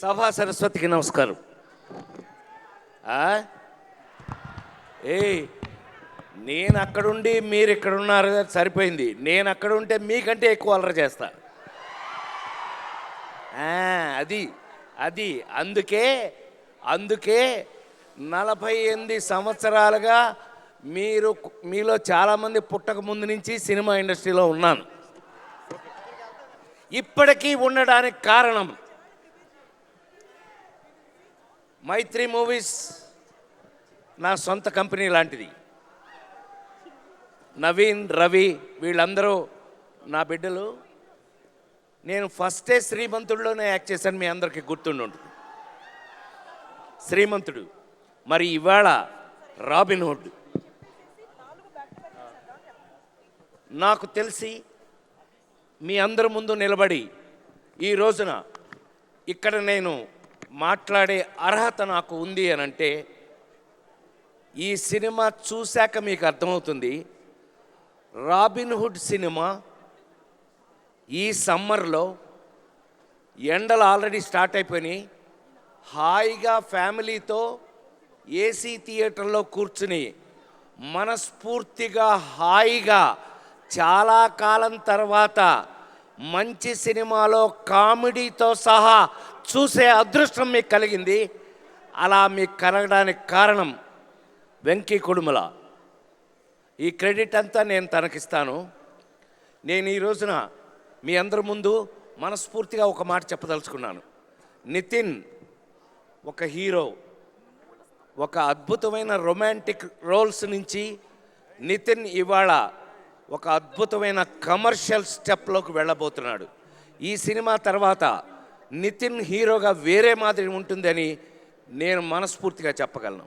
సభా సరస్వతికి నమస్కారం. నేను అక్కడుండి మీరు ఇక్కడున్నారు సరిపోయింది. నేను అక్కడ ఉంటే మీకంటే ఎక్కువ అల్లరి చేస్తా. అది అది అందుకే 48 సంవత్సరాలుగా మీలో చాలామంది పుట్టక ముందు నుంచి సినిమా ఇండస్ట్రీలో ఉన్నాను. ఇప్పటికీ ఉండడానికి కారణం మైత్రి మూవీస్ నా సొంత కంపెనీ లాంటిది. నవీన్, రవి వీళ్ళందరూ నా బిడ్డలు. నేను ఫస్టే శ్రీమంతుడిలోనే యాక్ట్ చేశాను, మీ అందరికీ గుర్తుండి శ్రీమంతుడు. మరి ఇవాళ రాబిన్ హుడ్. నాకు తెలిసి మీ అందరి ముందు నిలబడి ఈ రోజున ఇక్కడ నేను మాట్లాడే అర్హత నాకు ఉంది అని అంటే ఈ సినిమా చూశాక మీకు అర్థమవుతుంది. రాబిన్ హుడ్ సినిమా ఈ సమ్మర్లో ఎండలు ఆల్రెడీ స్టార్ట్ అయిపోయినాయి. హాయిగా ఫ్యామిలీతో ఏసీ థియేటర్లో కూర్చుని మనస్ఫూర్తిగా హాయిగా చాలా కాలం తర్వాత మంచి సినిమాలో కామెడీతో సహా చూసే అదృష్టం మీకు కలిగింది. అలా మీకు కలగడానికి కారణం వెంకీ కుడుముల. ఈ క్రెడిట్ అంతా నేను తనకిస్తాను. నేను ఈ రోజున మీ అందరి ముందు మనస్ఫూర్తిగా ఒక మాట చెప్పదలుచుకున్నాను. నితిన్ ఒక హీరో, ఒక అద్భుతమైన రొమాంటిక్ రోల్స్ నుంచి నితిన్ ఇవాళ ఒక అద్భుతమైన కమర్షియల్ స్టెప్లోకి వెళ్ళబోతున్నాడు. ఈ సినిమా తర్వాత నితిన్ హీరోగా వేరే మాదిరి ఉంటుందని నేను మనస్ఫూర్తిగా చెప్పగలను.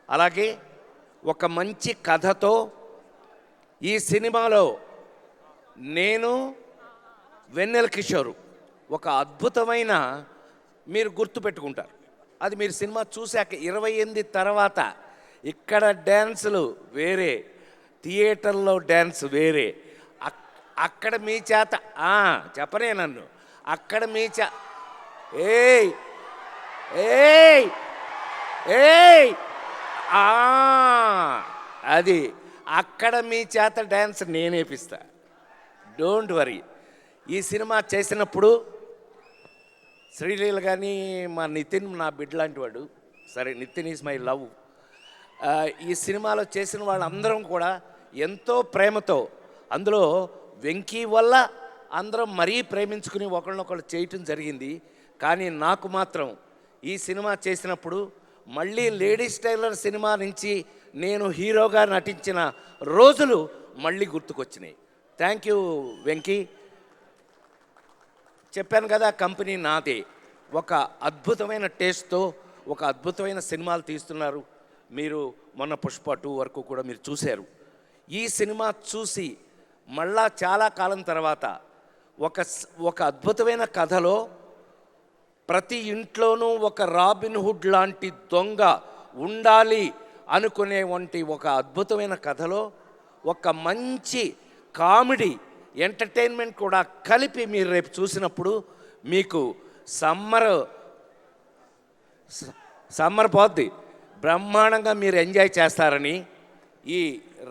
అలాగే ఒక మంచి కథతో ఈ సినిమాలో నేను, వెన్నెల కిషోర్ ఒక అద్భుతమైన, మీరు గుర్తుపెట్టుకుంటారు అది మీరు సినిమా చూశాక. 28 తర్వాత ఇక్కడ డ్యాన్సులు వేరే, థియేటర్లో డ్యాన్స్ వేరే. అక్కడ మీ చేత చెప్పనే నన్ను అక్కడ మీ ఏయ్ ఏయ్ ఏయ్ అది అక్కడ మీ చేత డ్యాన్స్ నేనేపిస్తా. Don't worry. ఈ సినిమా చేసినప్పుడు శ్రీలీల కానీ మా నితిన్ నా బిడ్డ లాంటి వాడు. సరే, నితిన్ ఈజ్ మై లవ్. ఈ సినిమాలో చేసిన వాళ్ళందరం కూడా ఎంతో ప్రేమతో, అందులో వెంకీ వల్ల అందరం మరీ ప్రేమించుకుని ఒకళ్ళనొకళ్ళు చేయటం జరిగింది. కానీ నాకు మాత్రం ఈ సినిమా చేసినప్పుడు మళ్ళీ లేడీస్ టైలర్ సినిమా నుంచి నేను హీరోగా నటించిన రోజులు మళ్ళీ గుర్తుకొచ్చినాయి. Thank you Venky. చెప్పాను కదా, కంపెనీ నాదే. ఒక అద్భుతమైన టేస్ట్తో ఒక అద్భుతమైన సినిమాలు తీస్తున్నారు. మీరు మొన్న పుష్ప 2 వరకు కూడా మీరు చూశారు. ఈ సినిమా చూసి మళ్ళా చాలా కాలం తర్వాత ఒక అద్భుతమైన కథలో ప్రతి ఇంట్లోనూ ఒక రాబిన్ హుడ్ లాంటి దొంగ ఉండాలి అనుకునేవంటి ఒక అద్భుతమైన కథలో ఒక మంచి కామెడీ ఎంటర్టైన్మెంట్ కూడా కలిపి మీరు రేపు చూసినప్పుడు మీకు సమ్మర్ పోద్ది, బ్రహ్మాండంగా మీరు ఎంజాయ్ చేస్తారని ఈ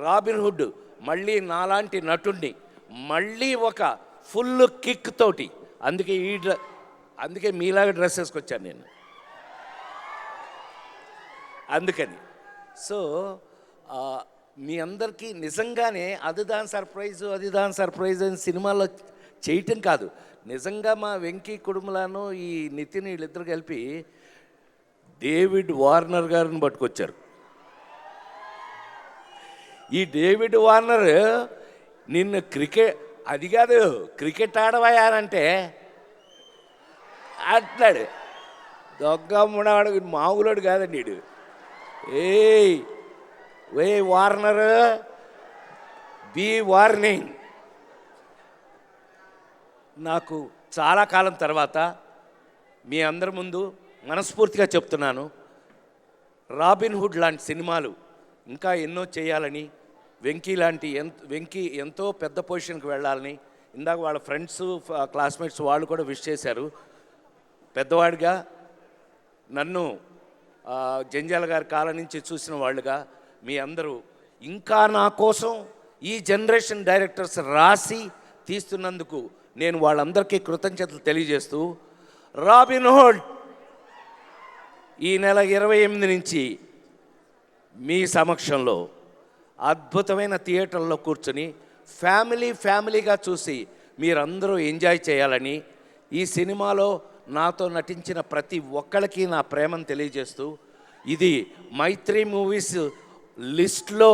రాబిన్ హుడ్ మళ్ళీ నాలాంటి నటుడిని మళ్ళీ ఒక ఫుల్ కిక్ తోటి, అందుకే మీలాగా డ్రెస్ వేసుకొచ్చాను నేను. అందుకని మీ అందరికీ నిజంగానే అది దాని సర్ప్రైజ్ అని సినిమాలో చేయటం కాదు, నిజంగా మా వెంకీ కుడుములను ఈ నితిన్ వీళ్ళిద్దరు కలిపి డేవిడ్ వార్నర్ గారిని పట్టుకొచ్చారు. ఈ డేవిడ్ వార్నర్ నిన్ను క్రికెట్ ఆడవయానంటే అంటున్నాడు. దొగ్గమ్ముడాడు, మామూలుడు కాదండి వీడు. ఏ వార్నర్, బీ వార్నింగ్. నాకు చాలా కాలం తర్వాత మీ అందరి ముందు మనస్ఫూర్తిగా చెప్తున్నాను, రాబిన్ హుడ్ లాంటి సినిమాలు ఇంకా ఎన్నో చేయాలని, వెంకీ ఎంతో పెద్ద పొజిషన్కి వెళ్ళాలని ఇందాక వాళ్ళ ఫ్రెండ్స్ క్లాస్మేట్స్ వాళ్ళు కూడా విష్ చేశారు. పెద్దవాడిగా నన్ను జంజాల గారి కాలం నుంచి చూసిన వాళ్ళుగా మీ అందరూ ఇంకా నా కోసం ఈ జనరేషన్ డైరెక్టర్స్ రాసి తీస్తున్నందుకు నేను వాళ్ళందరికీ కృతజ్ఞతలు తెలియజేస్తూ రాబిన్ హుడ్ ఈ నెల 28 నుంచి మీ సమక్షంలో అద్భుతమైన థియేటర్లో కూర్చొని ఫ్యామిలీగా చూసి మీరందరూ ఎంజాయ్ చేయాలని ఈ సినిమాలో నాతో నటించిన ప్రతి ఒక్కరికి నా ప్రేమను తెలియజేస్తూ ఇది మైత్రి మూవీస్ లిస్ట్లో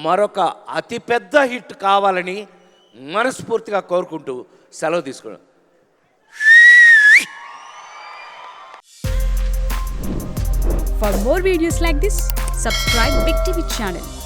మరొక అతిపెద్ద హిట్ కావాలని మనస్ఫూర్తిగా కోరుకుంటూ సెలవు తీసుకున్నాను. For more videos like this, subscribe Big TV channel.